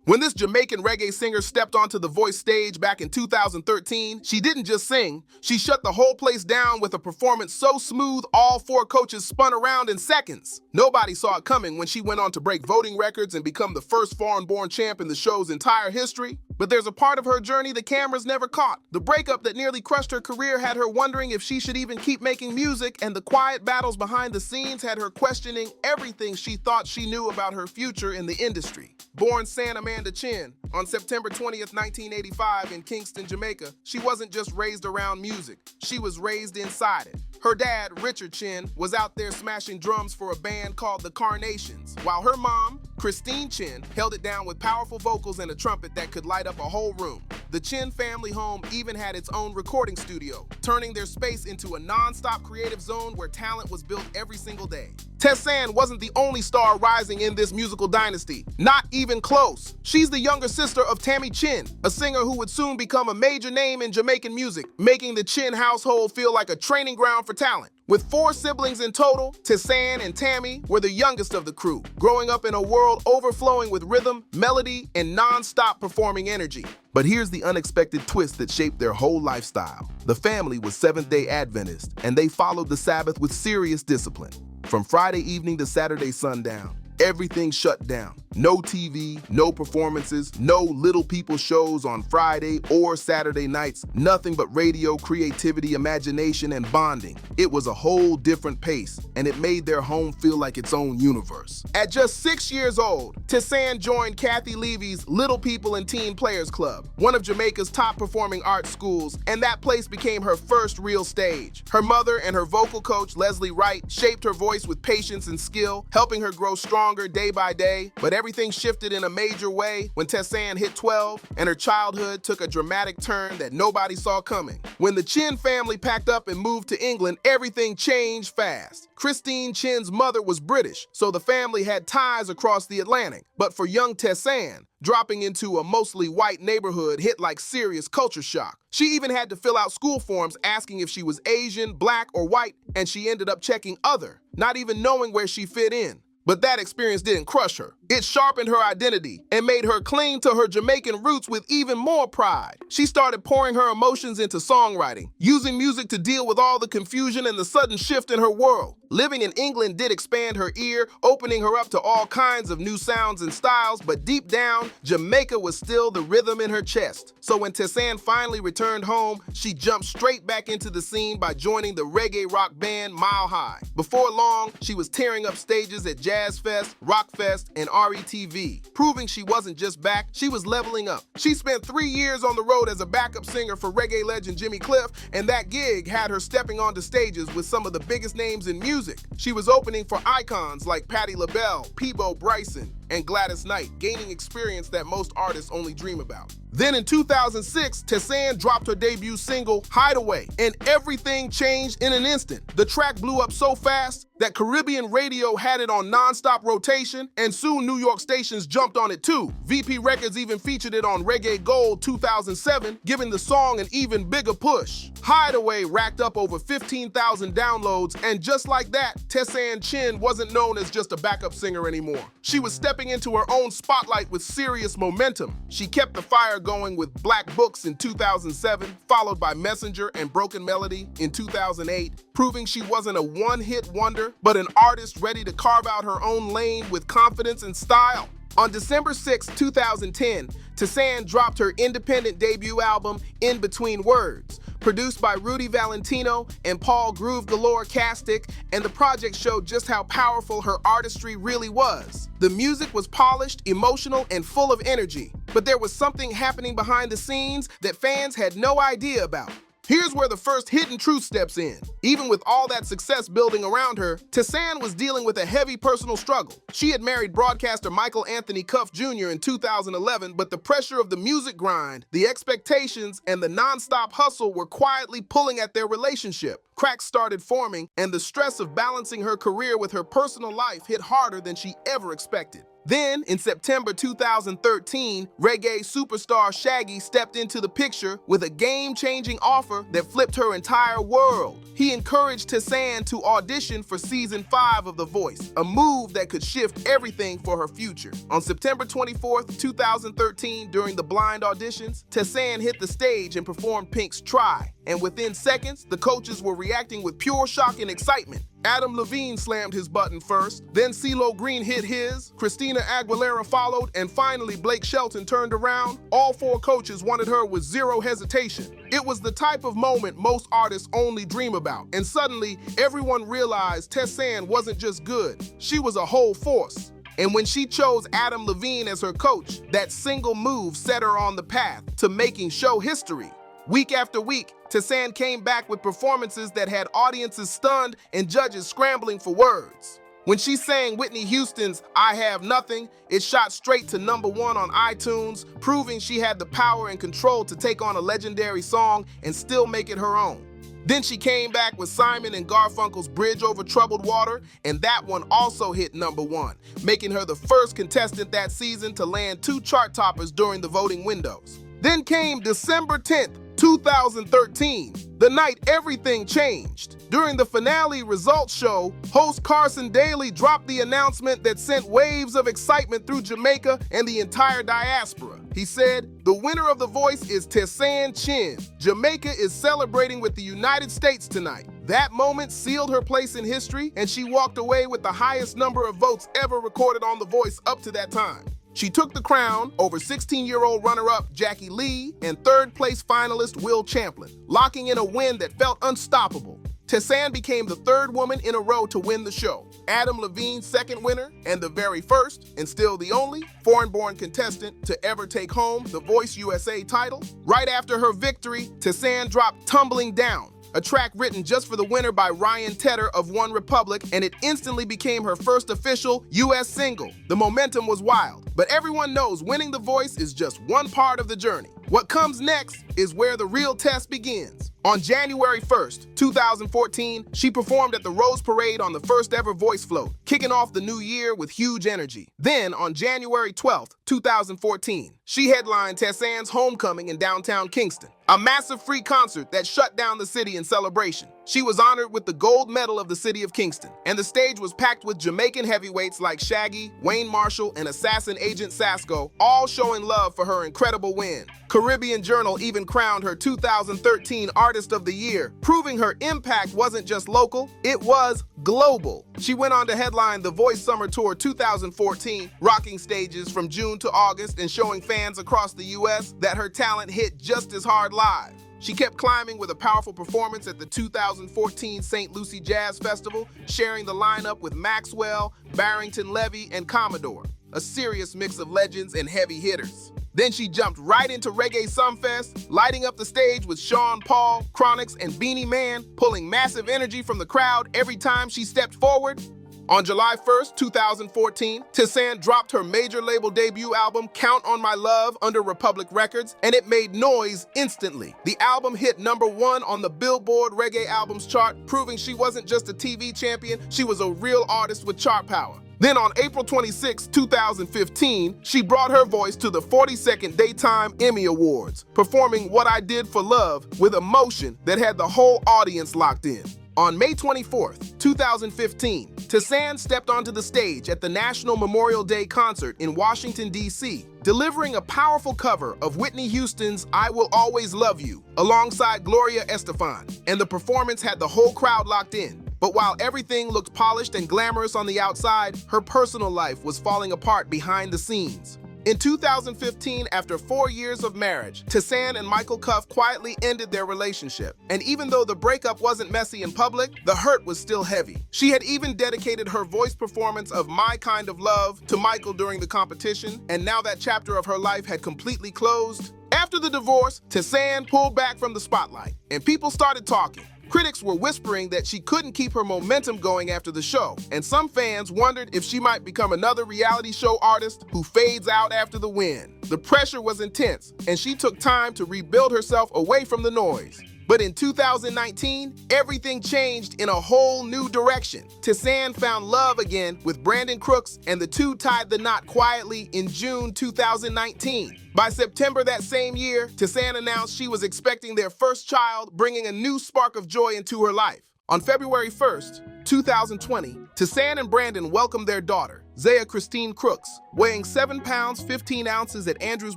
When this Jamaican reggae singer stepped onto the Voice stage back in 2013, she didn't just sing, she shut the whole place down with a performance so smooth all four coaches spun around in seconds. Nobody saw it coming when she went on to break voting records and become the first foreign-born champ in the show's entire history. But there's a part of her journey the cameras never caught. The breakup that nearly crushed her career had her wondering if she should even keep making music, and the quiet battles behind the scenes had her questioning everything she thought she knew about her future in the industry. Born Tessanne Chin on September 20th, 1985 in Kingston, Jamaica, she wasn't just raised around music, she was raised inside it. Her dad, Richard Chin, was out there smashing drums for a band called the Carnations, while her mom, Tessanne Chin, held it down with powerful vocals and a trumpet that could light up a whole room. The Chin family home even had its own recording studio, turning their space into a non-stop creative zone where talent was built every single day. Tessanne wasn't the only star rising in this musical dynasty, not even close. She's the younger sister of Tessanne Chin, a singer who would soon become a major name in Jamaican music, making the Chin household feel like a training ground for talent. With 4 siblings in total, Tessanne and Tammy were the youngest of the crew, growing up in a world overflowing with rhythm, melody, and non-stop performing energy. But here's the unexpected twist that shaped their whole lifestyle. The family was Seventh-day Adventist, and they followed the Sabbath with serious discipline. From Friday evening to Saturday sundown, everything shut down. No TV, no performances, no Little People shows on Friday or Saturday nights, nothing but radio, creativity, imagination, and bonding. It was a whole different pace, and it made their home feel like its own universe. At just 6 years old, Tessanne joined Kathy Levy's Little People and Teen Players Club, one of Jamaica's top performing art schools, and that place became her first real stage. Her mother and her vocal coach, Leslie Wright, shaped her voice with patience and skill, helping her grow stronger day by day. But everything shifted in a major way when Tessanne hit 12 and her childhood took a dramatic turn that nobody saw coming. When the Chin family packed up and moved to England, everything changed fast. Tessanne Chin's mother was British, so the family had ties across the Atlantic. But for young Tessanne, dropping into a mostly white neighborhood hit like serious culture shock. She even had to fill out school forms asking if she was Asian, black, or white, and she ended up checking other, not even knowing where she fit in. But that experience didn't crush her. It sharpened her identity and made her cling to her Jamaican roots with even more pride. She started pouring her emotions into songwriting, using music to deal with all the confusion and the sudden shift in her world. Living in England did expand her ear, opening her up to all kinds of new sounds and styles, but deep down, Jamaica was still the rhythm in her chest. So when Tessanne finally returned home, she jumped straight back into the scene by joining the reggae rock band Mile High. Before long, she was tearing up stages at Jazz Fest, Rock Fest, and RETV, proving she wasn't just back, she was leveling up. She spent 3 years on the road as a backup singer for reggae legend Jimmy Cliff, and that gig had her stepping onto stages with some of the biggest names in music. She was opening for icons like Patti LaBelle, Peabo Bryson, and Gladys Knight, gaining experience that most artists only dream about. Then in 2006, Tessanne dropped her debut single, Hideaway, and everything changed in an instant. The track blew up so fast that Caribbean radio had it on non-stop rotation, and soon New York stations jumped on it too. VP Records even featured it on Reggae Gold 2007, giving the song an even bigger push. Hideaway racked up over 15,000 downloads, and just like that, Tessanne Chin wasn't known as just a backup singer anymore. She was stepping into her own spotlight with serious momentum. She kept the fire going with Black Books in 2007, followed by Messenger and Broken Melody in 2008, proving she wasn't a one-hit wonder, but an artist ready to carve out her own lane with confidence and style. On December 6, 2010, Tessanne dropped her independent debut album, In Between Words, produced by Rudy Valentino and Paul Groove Galore Castic, and the project showed just how powerful her artistry really was. The music was polished, emotional, and full of energy, but there was something happening behind the scenes that fans had no idea about. Here's where the first hidden truth steps in. Even with all that success building around her, Tessanne was dealing with a heavy personal struggle. She had married broadcaster Michael Anthony Cuff Jr. in 2011, but the pressure of the music grind, the expectations, and the non-stop hustle were quietly pulling at their relationship. Cracks started forming, and the stress of balancing her career with her personal life hit harder than she ever expected. Then, in September 2013, reggae superstar Shaggy stepped into the picture with a game-changing offer that flipped her entire world. He encouraged Tessanne to audition for Season 5 of The Voice, a move that could shift everything for her future. On September 24, 2013, during the blind auditions, Tessanne hit the stage and performed Pink's Try. And within seconds, the coaches were reacting with pure shock and excitement. Adam Levine slammed his button first, then CeeLo Green hit his, Christina Aguilera followed, and finally Blake Shelton turned around. All 4 coaches wanted her with zero hesitation. It was the type of moment most artists only dream about, and suddenly everyone realized Tessanne wasn't just good, she was a whole force. And when she chose Adam Levine as her coach, that single move set her on the path to making show history. Week after week, Tessanne came back with performances that had audiences stunned and judges scrambling for words. When she sang Whitney Houston's I Have Nothing, it shot straight to #1 on iTunes, proving she had the power and control to take on a legendary song and still make it her own. Then she came back with Simon and Garfunkel's Bridge Over Troubled Water, and that one also hit #1, making her the first contestant that season to land 2 chart toppers during the voting windows. Then came December 10th, 2013, the night everything changed. During the finale results show, host Carson Daly dropped the announcement that sent waves of excitement through Jamaica and the entire diaspora. He said, "The winner of The Voice is Tessanne Chin. Jamaica is celebrating with the United States tonight." That moment sealed her place in history, and she walked away with the highest number of votes ever recorded on The Voice up to that time. She took the crown over 16-year-old runner-up Jackie Lee and third-place finalist Will Champlin, locking in a win that felt unstoppable. Tessanne became the 3rd woman in a row to win the show, Adam Levine's 2nd winner, and the very first, and still the only, foreign-born contestant to ever take home the Voice USA title. Right after her victory, Tessanne dropped Tumbling Down, a track written just for the winner by Ryan Tedder of One Republic, and it instantly became her first official U.S. single. The momentum was wild, but everyone knows winning The Voice is just one part of the journey. What comes next is where the real test begins. On January 1st, 2014, she performed at the Rose Parade on the first ever Voice Float, kicking off the new year with huge energy. Then, on January 12th, 2014, she headlined Tessanne's Homecoming in downtown Kingston, a massive free concert that shut down the city in celebration. She was honored with the gold medal of the city of Kingston, and the stage was packed with Jamaican heavyweights like Shaggy, Wayne Marshall, and assassin Agent Sasco, all showing love for her incredible win. Caribbean Journal even crowned her 2013 Artist of the Year, proving her impact wasn't just local, it was global. She went on to headline the Voice Summer Tour 2014, rocking stages from June to August and showing fans across the U.S. that her talent hit just as hard live. She kept climbing with a powerful performance at the 2014 St. Lucie Jazz Festival, sharing the lineup with Maxwell, Barrington Levy, and Commodore, a serious mix of legends and heavy hitters. Then she jumped right into Reggae Sumfest, lighting up the stage with Sean Paul, Chronix, and Beanie Man, pulling massive energy from the crowd every time she stepped forward. On July 1st, 2014, Tessanne dropped her major label debut album, Count on My Love, under Republic Records, and it made noise instantly. The album hit #1 on the Billboard Reggae Albums chart, proving she wasn't just a TV champion, she was a real artist with chart power. Then on April 26, 2015, she brought her voice to the 42nd Daytime Emmy Awards, performing What I Did for Love with emotion that had the whole audience locked in. On May 24th, 2015, Tessanne stepped onto the stage at the National Memorial Day concert in Washington, D.C., delivering a powerful cover of Whitney Houston's I Will Always Love You, alongside Gloria Estefan, and the performance had the whole crowd locked in. But while everything looked polished and glamorous on the outside, her personal life was falling apart behind the scenes. In 2015, after 4 years of marriage, Tessanne and Michael Cuff quietly ended their relationship. And even though the breakup wasn't messy in public, the hurt was still heavy. She had even dedicated her voice performance of My Kind of Love to Michael during the competition, and now that chapter of her life had completely closed. After the divorce, Tessanne pulled back from the spotlight, and people started talking. Critics were whispering that she couldn't keep her momentum going after the show, and some fans wondered if she might become another reality show artist who fades out after the win. The pressure was intense, and she took time to rebuild herself away from the noise. But in 2019, everything changed in a whole new direction. Tessanne found love again with Brandon Crooks, and the two tied the knot quietly in June 2019. By September that same year, Tessanne announced she was expecting their first child, bringing a new spark of joy into her life. On February 1st, 2020, Tessanne and Brandon welcomed their daughter, Zaya Christine Crooks, weighing 7 pounds 15 ounces at Andrews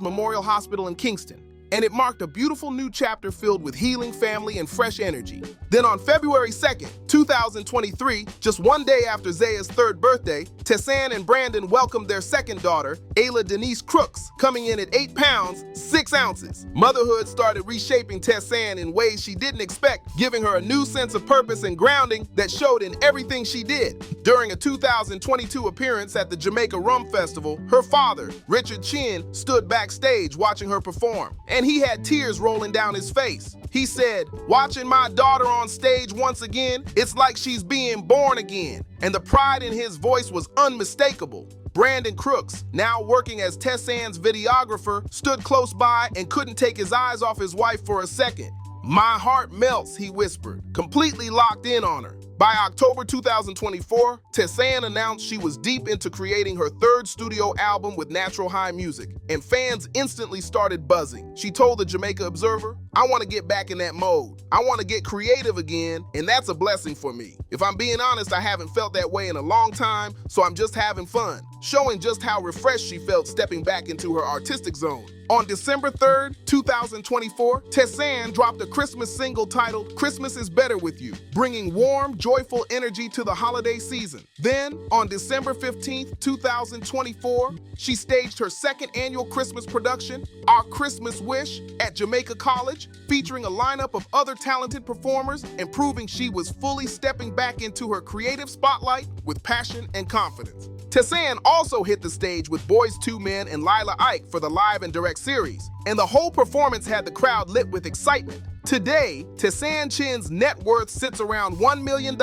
Memorial Hospital in Kingston. And it marked a beautiful new chapter filled with healing, family, and fresh energy. Then on February 2nd, 2023, just one day after Zaya's 3rd birthday, Tessanne and Brandon welcomed their second daughter, Ayla Denise Crooks, coming in at 8 pounds, 6 ounces. Motherhood started reshaping Tessanne in ways she didn't expect, giving her a new sense of purpose and grounding that showed in everything she did. During a 2022 appearance at the Jamaica Rum Festival, her father, Richard Chin, stood backstage watching her perform. And he had tears rolling down his face. He said, "Watching my daughter on stage once again, it's like she's being born again." And the pride in his voice was unmistakable. Brandon Crooks, now working as Tessanne's videographer, stood close by and couldn't take his eyes off his wife for a second. "My heart melts," he whispered, completely locked in on her. By October 2024, Tessanne announced she was deep into creating her 3rd studio album with Natural High Music, and fans instantly started buzzing. She told the Jamaica Observer, "I want to get back in that mode. I want to get creative again, and that's a blessing for me. If I'm being honest, I haven't felt that way in a long time, so I'm just having fun," showing just how refreshed she felt stepping back into her artistic zone. On December 3rd, 2024, Tessanne dropped a Christmas single titled "Christmas is Better With You," bringing warm, joyful energy to the holiday season. Then, on December 15th, 2024, she staged her 2nd annual Christmas production, Our Christmas Wish, at Jamaica College, featuring a lineup of other talented performers and proving she was fully stepping back into her creative spotlight with passion and confidence. Tessanne also hit the stage with Boyz II Men and Lila Ike for the live and direct series, and the whole performance had the crowd lit with excitement. Today, Tessanne Chin's net worth sits around $1 million,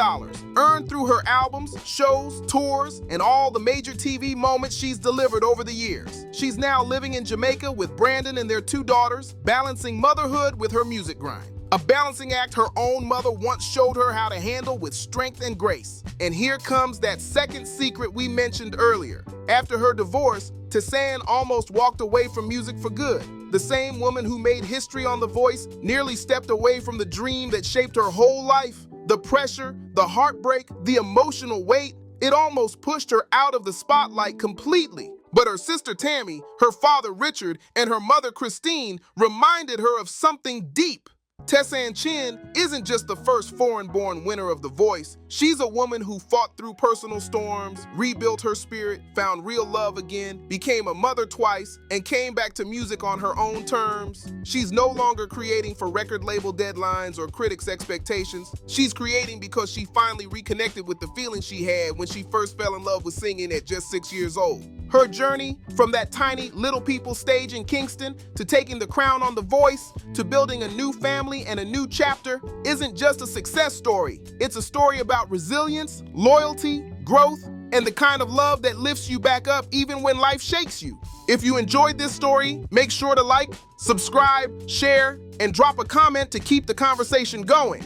earned through her albums, shows, tours, and all the major TV moments she's delivered over the years. She's now living in Jamaica with Brandon and their 2 daughters, balancing motherhood with her music grind. A balancing act her own mother once showed her how to handle with strength and grace. And here comes that second secret we mentioned earlier. After her divorce, Tessanne almost walked away from music for good. The same woman who made history on The Voice nearly stepped away from the dream that shaped her whole life. The pressure, the heartbreak, the emotional weight, it almost pushed her out of the spotlight completely. But her sister Tammy, her father Richard, and her mother Christine reminded her of something deep. Tessanne Chin isn't just the first foreign-born winner of The Voice. She's a woman who fought through personal storms, rebuilt her spirit, found real love again, became a mother twice, and came back to music on her own terms. She's no longer creating for record label deadlines or critics' expectations. She's creating because she finally reconnected with the feeling she had when she first fell in love with singing at just 6 years old. Her journey, from that tiny Little People stage in Kingston to taking the crown on The Voice to building a new family and a new chapter, isn't just a success story. It's a story about resilience, loyalty, growth, and the kind of love that lifts you back up even when life shakes you. If you enjoyed this story, make sure to like, subscribe, share, and drop a comment to keep the conversation going.